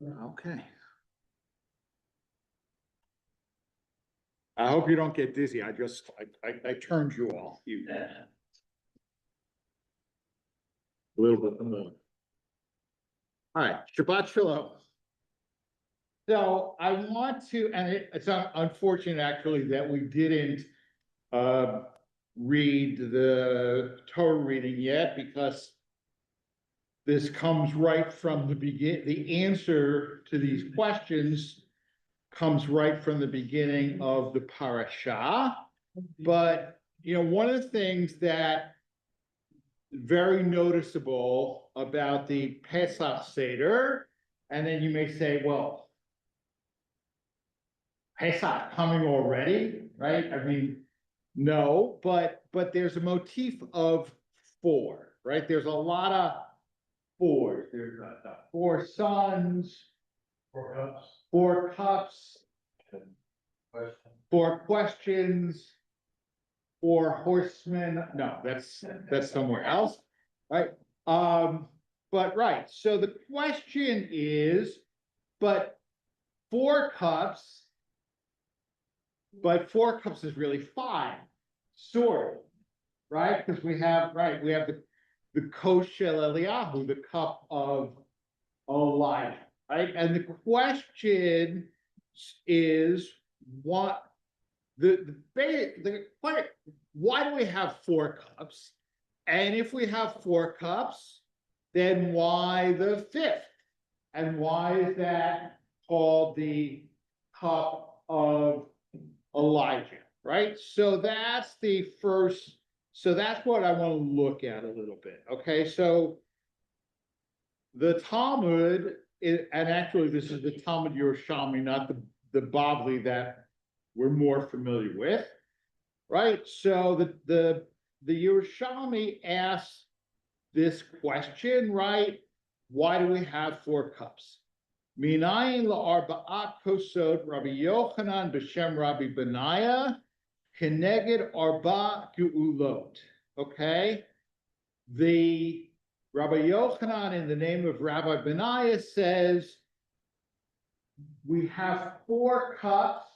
Okay. I hope you don't get dizzy. I turned you all. A little bit more. All right, Shabbat Shalom. So I want to, and it's unfortunate actually that we didn't read the Torah reading yet, because this comes right from the begin. The answer to these questions comes right from the beginning of the parasha. But one of the things that very noticeable about the Pesach Seder, and then you may say, well, Pesach coming already, right? I mean, no, but there's a motif of four, right? There's a lot of fours. There's the four sons, four cups, four questions, four horsemen. No, that's somewhere else, right? But right. So the question is, but four cups. But four cups is really five, sort of, right? Because we have the Koshel Eliyahu, the cup of Elijah, right? And the question is, what why do we have four cups? And if we have four cups, then why the fifth? And why is that called the cup of Elijah, right? So that's the first, so that's what I want to look at a little bit. Okay, so the Talmud, and actually this is the Talmud Yerushalmi, not the Bavli that we're more familiar with, right? So the Yerushalmi asks this question, right? Why do we have four cups? Minayin la'arba'at kosod Rabbi Yochanan b'shem Rabbi Benaya keneged arba geulot. Okay, the Rabbi Yochanan in the name of Rabbi Benaya says we have four cups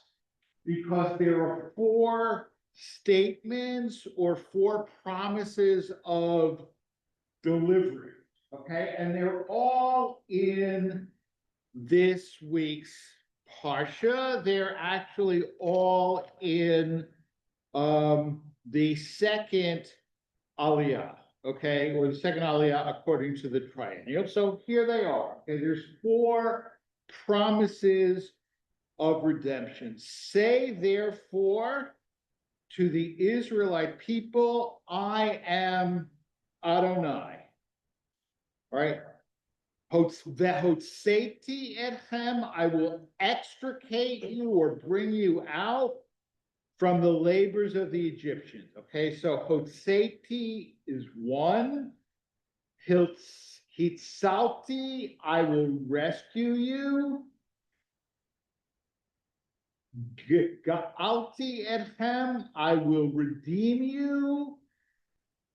because there are four statements or four promises of delivery. Okay, and they're all in this week's Parsha. They're actually all in the second Aliyah, okay, or the second Aliyah according to the triennial. So here they are. Okay, there's four promises of redemption. Say therefore to the Israelite people, I am Adonai. All right. Vehotseti etchem, I will extricate you or bring you out from the labors of the Egyptians. Okay, so hotseti is one. Hitsalti, I will rescue you. Ga'alti etchem, I will redeem you.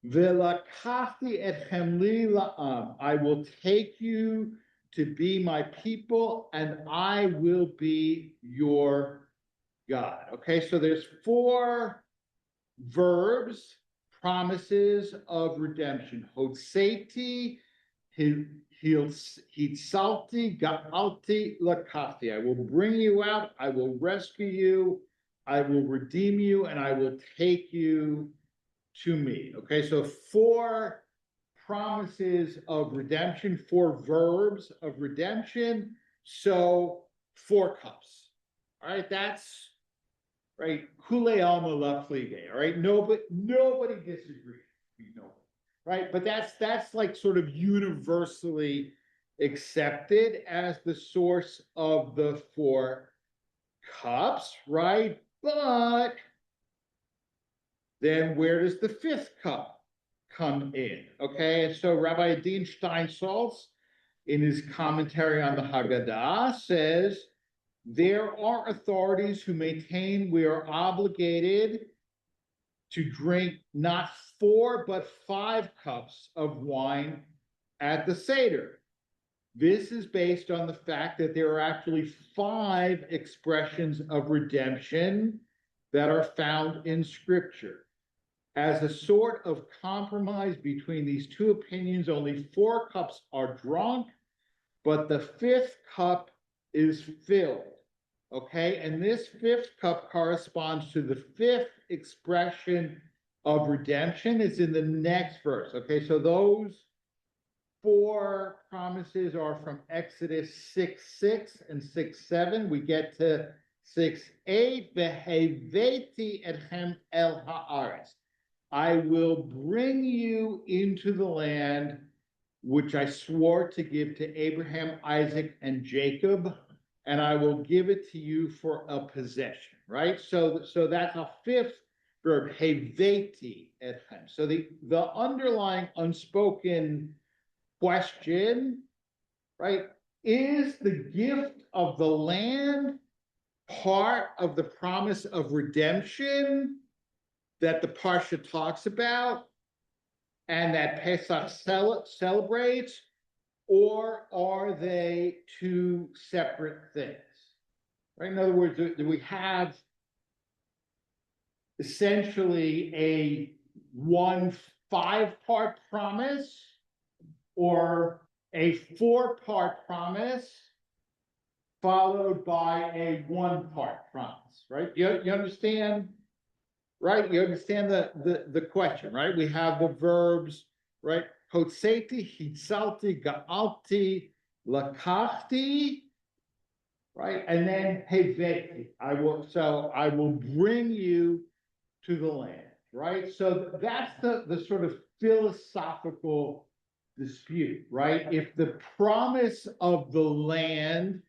Velakachti etchem li la'am, I will take you to be my people, and I will be your God. Okay, so there's four verbs, promises of redemption. Hotseti, hitsalti, ga'alti, lakachti. I will bring you out, I will rescue you, I will redeem you, and I will take you to me. Okay, so four promises of redemption, four verbs of redemption. So four cups. All right, that's right. Kule alma la plige. All right, nobody disagrees. Right, but that's like sort of universally accepted as the source of the four cups, right? But then where does the fifth cup come in? Okay, and so Rabbi Dean Steinsaltz, in his commentary on the Haggadah, says there are authorities who maintain we are obligated to drink not four but five cups of wine at the Seder. this is based on the fact that there are actually 5 expressions of redemption that are found in Scripture. As a sort of compromise between these two opinions, only 4 cups are drunk, but the 5th cup is filled. Okay, and this 5th cup corresponds to the 5th expression of redemption. It's in the next verse. Okay, so those 4 promises are from Exodus 6:6 and 6:7. We get to 6:8. Veheveti etchem el haaretz. I will bring you into the land which I swore to give to Abraham, Isaac, and Jacob, and I will give it to you for a possession, right? So that's a 5th verb, heveti etchem. So the underlying unspoken question, right, is the gift of the land part of the promise of redemption that the Parsha talks about and that Pesach celebrates, or are they 2 separate things? Right? In other words, do we have essentially a 1 5-part promise or a 4-part promise followed by a 1-part promise, right? You understand, right? You understand the question, right? We have the verbs, right? Hotseti, hitzalti, ga'alti, lakachti, right? And then heveti, I will bring you to the land, right? So that's the sort of philosophical dispute, right? If the promise of the land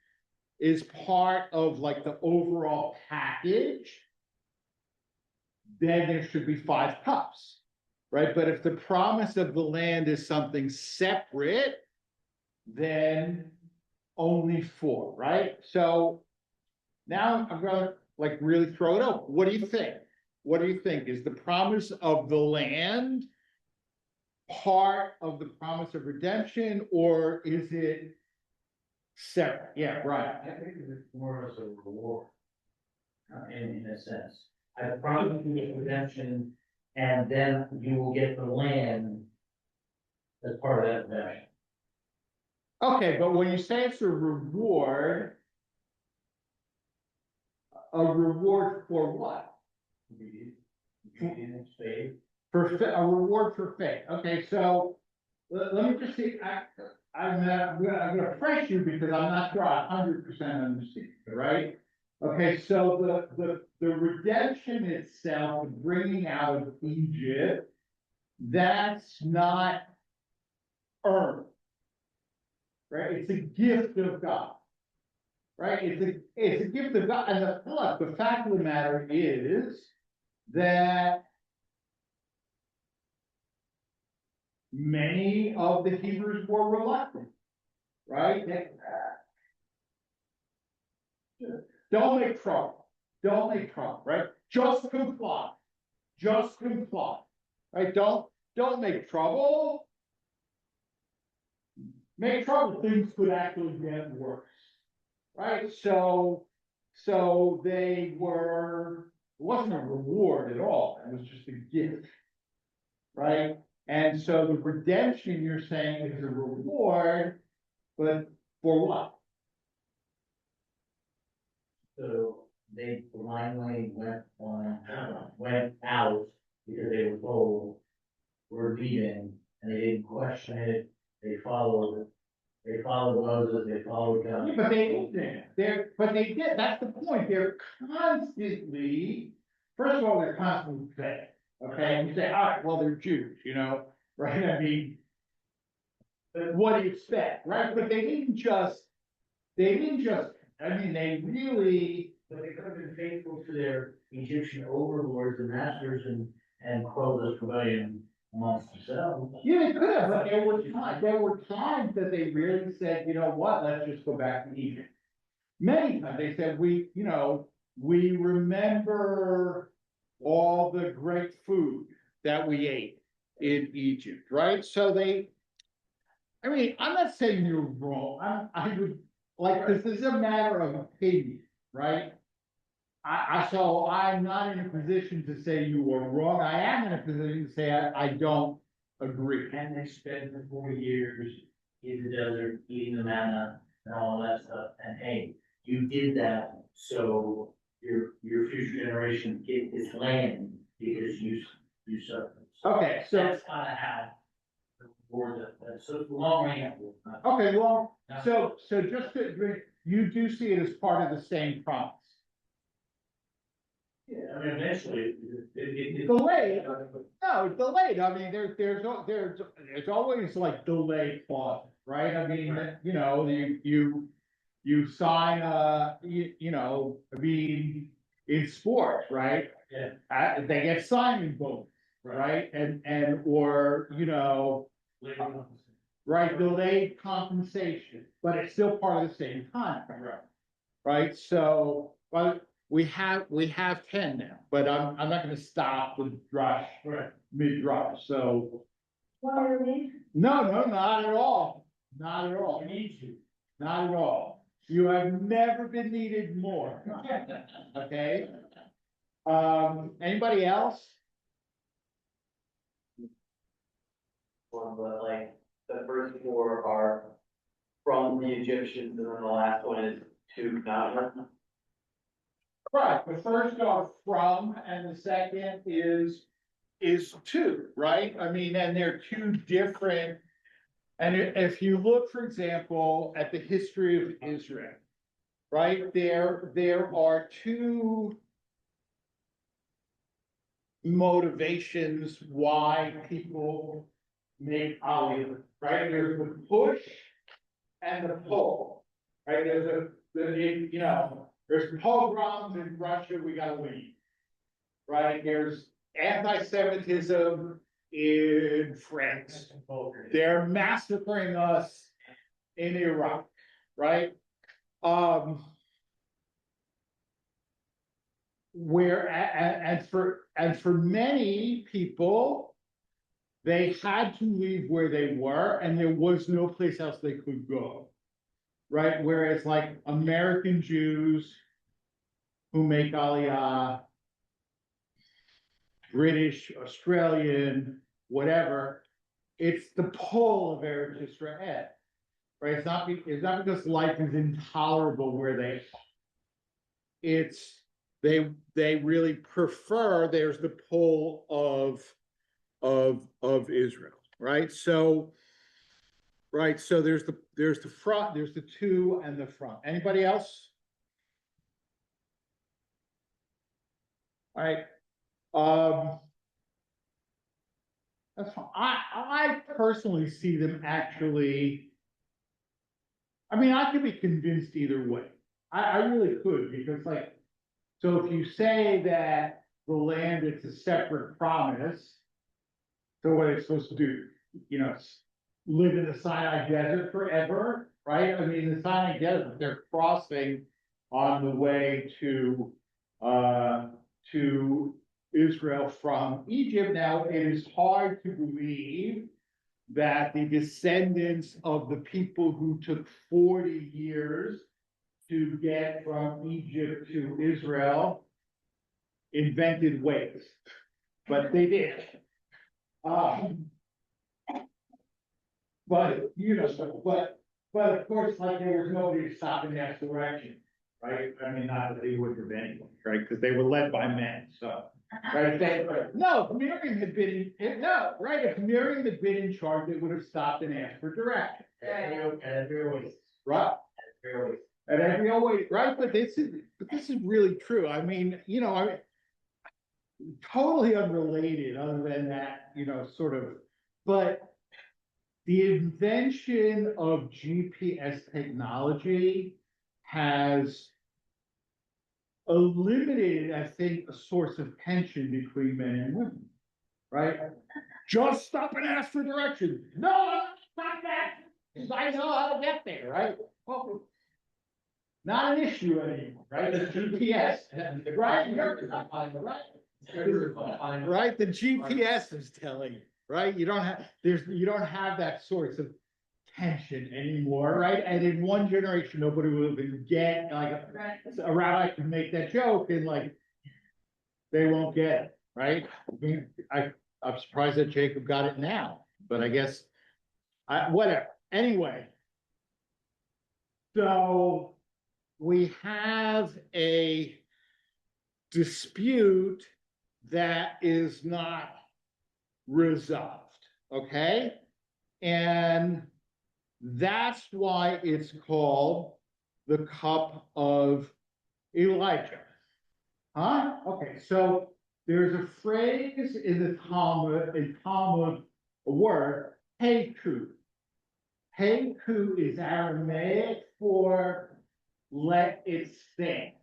is part of like the overall package, then there should be 5 cups, right? But if the promise of the land is something separate, then only 4, right? So now I'm going to like really throw it out. What do you think? What do you think? Is the promise of the land part of the promise of redemption, or is it separate? Yeah, right. I think it's more as a reward, in a sense. I promise you redemption, and then you will get the land as part of that redemption. Okay, but when you say it's a reward for what? Obedience, faith. A reward for faith. Okay, so let me just see. I'm gonna press you because I'm not sure I 100% understand, right? Okay, so the redemption itself, the bringing out of Egypt, that's not earned, right? It's a gift of God, right? It's a gift of God. And the fact of the matter is that many of the Hebrews were reluctant, right? Don't make trouble. Don't make trouble, right? Just comply. Just comply, right? Don't make trouble. Make trouble, things could actually get worse, right? So they were, it wasn't a reward at all. It was just a gift, right? And so the redemption you're saying is a reward, but for what? So they blindly went out because they were told we're leaving, and they didn't question it. They followed Moses. They followed God. Yeah, but they did. But they did. That's the point. They're constantly. First of all, they're constantly fed. Okay, and you say, all right, well, they're Jews, right? I mean, what do you expect, right? But they didn't just. I mean, they really. But they could have been faithful to their Egyptian overlords and masters and quell this rebellion amongst themselves. Yeah, they could have, but there were times that they really said, you know what, let's just go back to Egypt. Many times they said, we remember all the great food that we ate in Egypt, right? So I mean, I'm not saying you're wrong, I would, like, this is a matter of opinion, right? So I'm not in a position to say you are wrong, I am in a position to say I don't agree. And they spent for 4 years in the desert, eating the manna and all that stuff, and hey, you did that, so your future generation get this land because you suffered. Okay, so, That's kind of how the word, so it's a long answer. okay, well, so just to agree, you do see it as part of the same promise. Yeah, I mean, eventually, Delayed. No, delayed, I mean, there's always like delay clause, right? I mean, you know, you sign, I mean, in sports, right? Yeah. They get signing bonus, right? Or, right, delayed compensation, but it's still part of the same contract. Right. Right, so, but we have 10 now, but I'm not gonna stop with Drush. Right. Mid-Drush, so, What do you mean? no, not at all, not at all, We need you. not at all. You have never been needed more, okay? Anybody else? One, but like, the first four are from the Egyptians, and then the last one is to Nahum. Right, the first are from, and the second is to, right? I mean, and they're two different. And if you look, for example, at the history of Israel, right, there are two motivations why people make Aliyah, right? There's the push and the pull, right? There's pogroms in Russia, we gotta leave, right? There's anti-Semitism in France. They're massacring us in Iraq, right? And for many people, they had to leave where they were, and there was no place else they could go. Right, whereas like American Jews who make Aliyah, British, Australian, whatever, it's the pull of Eretz Israel, right? It's not because life is intolerable where they are. It's they really prefer. There's the pull of Israel, right? So. Right, so there's the front, there's the to and the front. Anybody else? All right. That's fine. I personally see them actually. I mean, I could be convinced either way. I really could, because like, so if you say that the land is a separate promise, so what are they supposed to do? Live in the Sinai Desert forever, right? I mean, the Sinai Desert, they're crossing on the way to Israel from Egypt. Now, it is hard to believe that the descendants of the people who took 40 years to get from Egypt to Israel invented ways, but they did. But of course, like, there was nobody to stop in that direction, right? I mean, not that they would have anyway, right? Because they were led by men, so. Right, no, Miriam had been right, if Miriam had been in charge, they would have stopped and asked for direction. Right. At every always, right, but this is really true, I mean, totally unrelated, other than that, sort of, but the invention of GPS technology has eliminated, I think, a source of tension between men and women, right? Just stop and ask for directions. No, not that, because I know how to get there, right? Well, not an issue anymore, right? The GPS, right? Right, the GPS is telling you, right? You don't have that source of attention anymore, right? And in one generation, nobody would even get, like, a rabbi can make that joke and like, they won't get it, right? I mean, I'm surprised that Jacob got it now, but I guess, whatever. Anyway, so we have a dispute that is not resolved, okay? And that's why it's called the cup of Elijah. Huh? Okay, so there's a phrase in the Talmud, a word, heiku. Heiku is Aramaic for let it stand.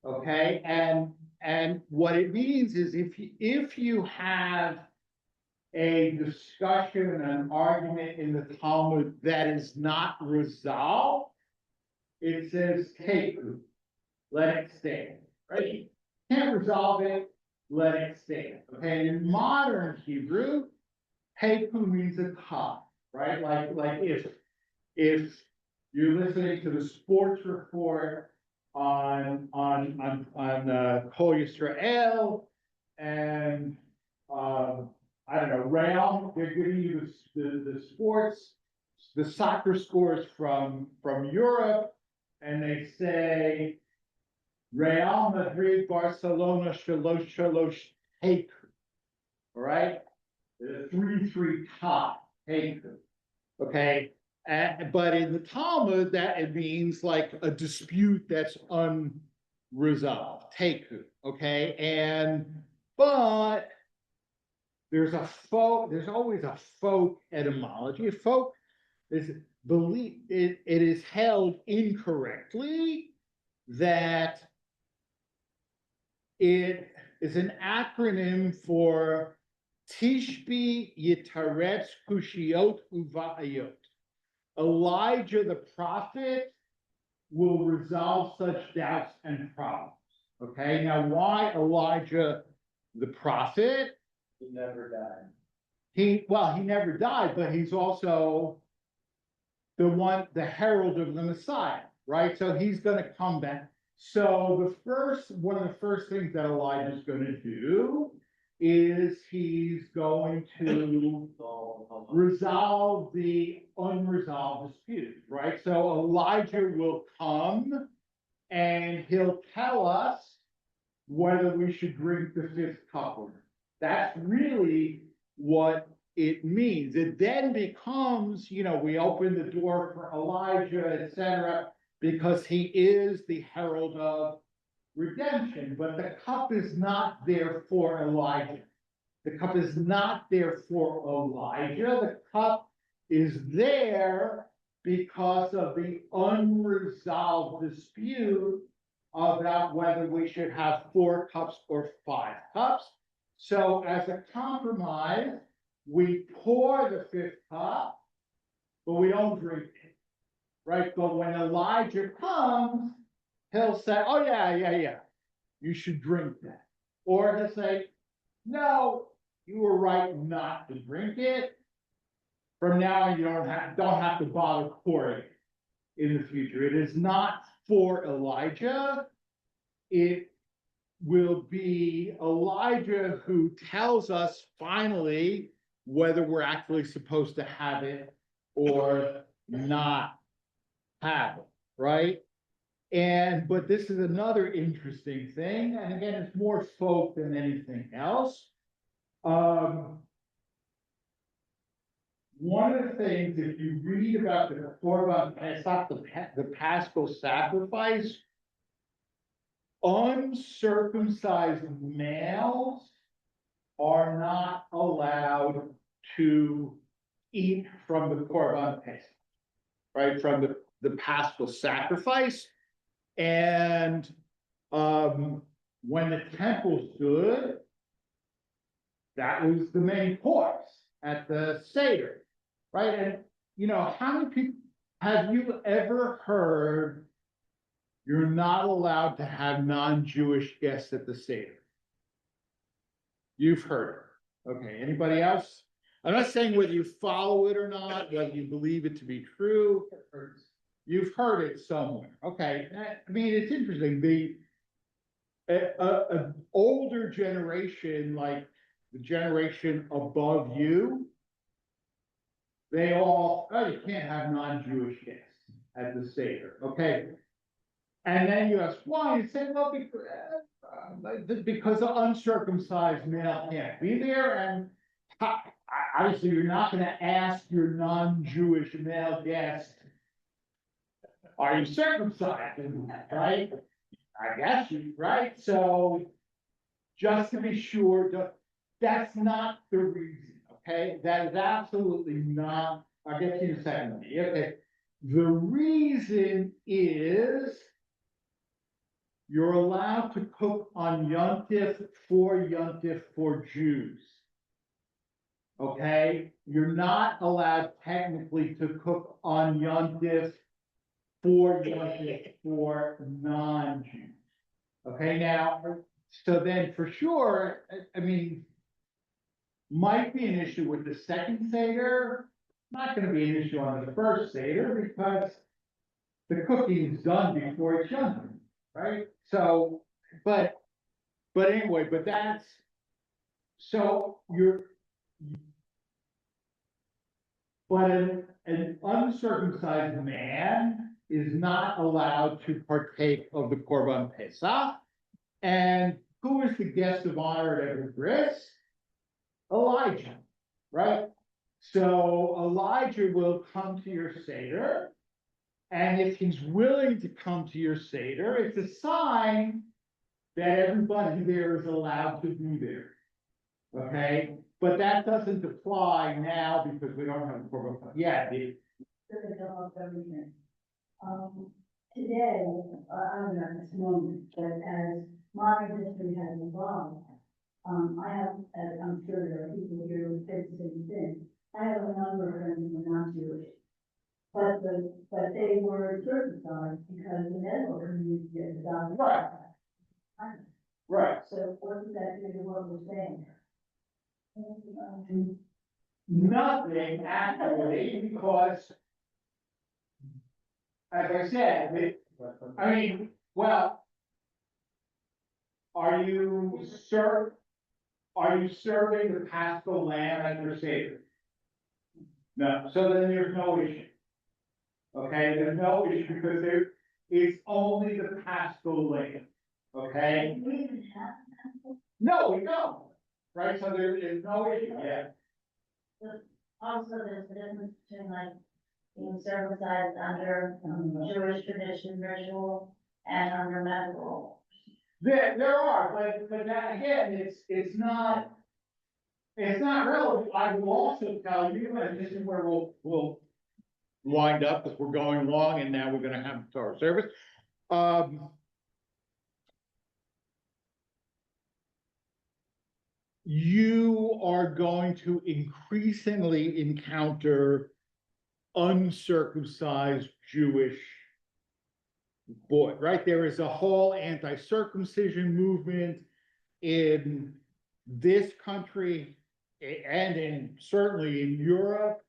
Okay, and what it means is if you have a discussion, an argument in the Talmud that is not resolved, it says heiku, let it stand. Right? Can't resolve it, let it stand. Okay, in modern Hebrew, heiku means a cup, right? Like if you're listening to the sports report on Kol Yisrael and I don't know, Real, they're giving you the sports, the soccer scores from Europe, and they say Real Madrid, Barcelona, Shalosh, Shalosh, Heiku. All right? The 3-3 tie, Heiku. Okay? But in the Talmud, that it means like a dispute that's unresolved, Heiku. Okay? But there's always a folk etymology. A folk is belief, it is held incorrectly that it is an acronym for Tishbi Yitaretz Kushiot Uva'ayot. Elijah the prophet will resolve such doubts and problems. Okay, now why Elijah the prophet? He never died. He never died, but he's also the herald of the Messiah, right? So he's going to come back. So one of the first things that Elijah's going to do is he's going to resolve the unresolved dispute, right? So Elijah will come and he'll tell us whether we should drink the fifth cup or not. That's really what it means. It then becomes, we open the door for Elijah, etc., because he is the herald of redemption. But the cup is not there for Elijah. The cup is not there for Elijah. The cup is there because of the unresolved dispute about whether we should have 4 cups or 5 cups. So as a compromise, we pour the 5th cup, but we don't drink it, right? But when Elijah comes, he'll say, oh yeah, you should drink that. Or he'll say, no, you were right not to drink it. From now on, you don't have to bother pouring it in the future. It is not for Elijah. It will be Elijah who tells us finally whether we're actually supposed to have it or not have it, right? But this is another interesting thing, and again, it's more folk than anything else. One of the things, if you read about the Korban Pesach, the Paschal sacrifice, uncircumcised males are not allowed to eat from the Korban Pesach, right? From the Paschal sacrifice. And when the temple stood, that was the main course at the Seder, right? And how many people have you ever heard you're not allowed to have non-Jewish guests at the Seder? You've heard it. Okay, anybody else? I'm not saying whether you follow it or not, whether you believe it to be true. You've heard it somewhere. Okay, I mean, it's interesting. An older generation, like the generation above you, they all, oh, you can't have non-Jewish guests at the Seder, okay? And then you ask why, you say, well, because an uncircumcised male can't be there, and obviously you're not gonna ask your non-Jewish male guest, are you circumcised, right? I guess you, right? So just to be sure, that's not the reason, okay? That is absolutely not, I'll get to you in a second. Okay. The reason is you're allowed to cook on Yom Tif for Jews. Okay? You're not allowed technically to cook on Yom Tif for non-Jews. Okay, now, so then for sure, I mean, might be an issue with the second Seder, not gonna be an issue on the first Seder because the cooking is done before it's done, right? So, but anyway, but that's, so but an uncircumcised man is not allowed to partake of the Korban Pesach. And who is the guest of honor at every bris? Elijah, right? So Elijah will come to your Seder, and if he's willing to come to your Seder, it's a sign that everybody there is allowed to be there, okay? But that doesn't apply now because we don't have a Korban. Yeah, Today, I don't know at this moment, but as modern history has evolved, I have, as I'm sure there are people here who say the same thing. I have a number of friends who are not Jewish, but they were circumcised because the medical community is done. Right. Right. So what does that do to what we're saying? Nothing actually, because as I said, I mean, well, are you serving the Paschal lamb at your Seder? No, so then there's no issue. Okay, there's no issue because it's only the Paschal lamb, okay? We even have. No, we don't, right, so there is no issue, yeah. Also, there's a difference between like being circumcised under Jewish tradition ritual and under medical. There are, but that, again, it's not relevant. I will also tell you, and this is where we'll wind up, because we're going long, and now we're gonna have our service. You are going to increasingly encounter uncircumcised Jewish boy, right? There is a whole anti-circumcision movement in this country and certainly in Europe,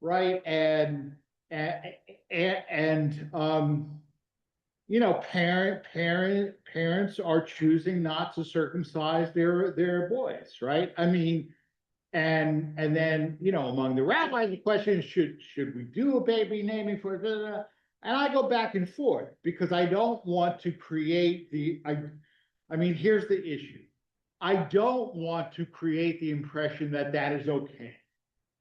right? And you know, parents are choosing not to circumcise their boys, right? I mean, and then, you know, among the rabbis, the question is, should we do a baby naming for it? And I go back and forth because I don't want to create I mean, here's the issue. I don't want to create the impression that that is okay,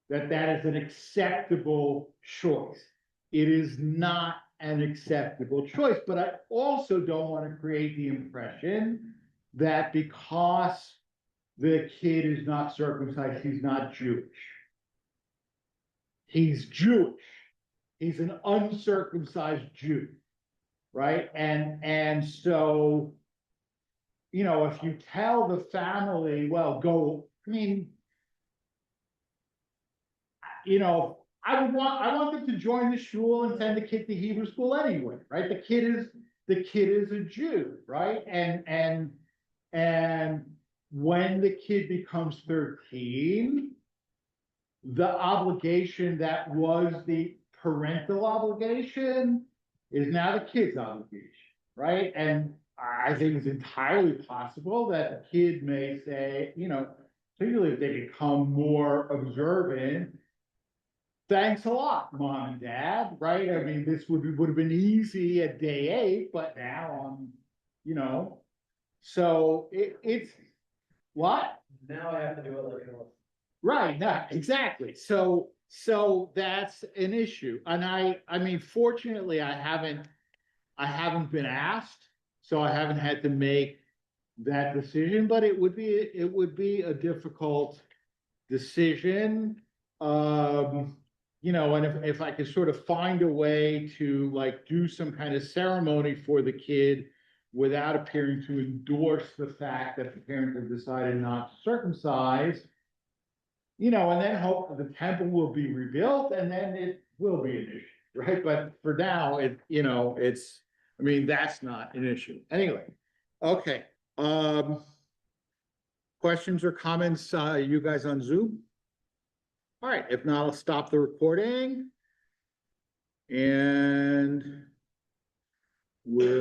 that that is an acceptable choice. It is not an acceptable choice, but I also don't want to create the impression that because the kid is not circumcised, he's not Jewish. He's Jewish. He's an uncircumcised Jew, right? And so, you know, if you tell the family, well, go, I mean, you know, I want them to join the shul and send the kid to Hebrew school anyway, right? The kid is a Jew, right? And when the kid becomes 13, the obligation that was the parental obligation is now the kid's obligation, right? And I think it's entirely possible that the kid may say, particularly if they become more observant, thanks a lot, mom and dad, right? I mean, this would have been easy at day 8, but now I'm, so it's what? Now I have to do it like a. Right, not exactly. So that's an issue. And I mean, fortunately, I haven't been asked, so I haven't had to make that decision, but it would be a difficult decision. And if I could sort of find a way to like do some kind of ceremony for the kid without appearing to endorse the fact that the parents have decided not to circumcise, and then hope the temple will be rebuilt and then it will be an issue, right? But for now, I mean, that's not an issue. Anyway, okay. Questions or comments, you guys on Zoom? All right, if not, I'll stop the recording. And we'll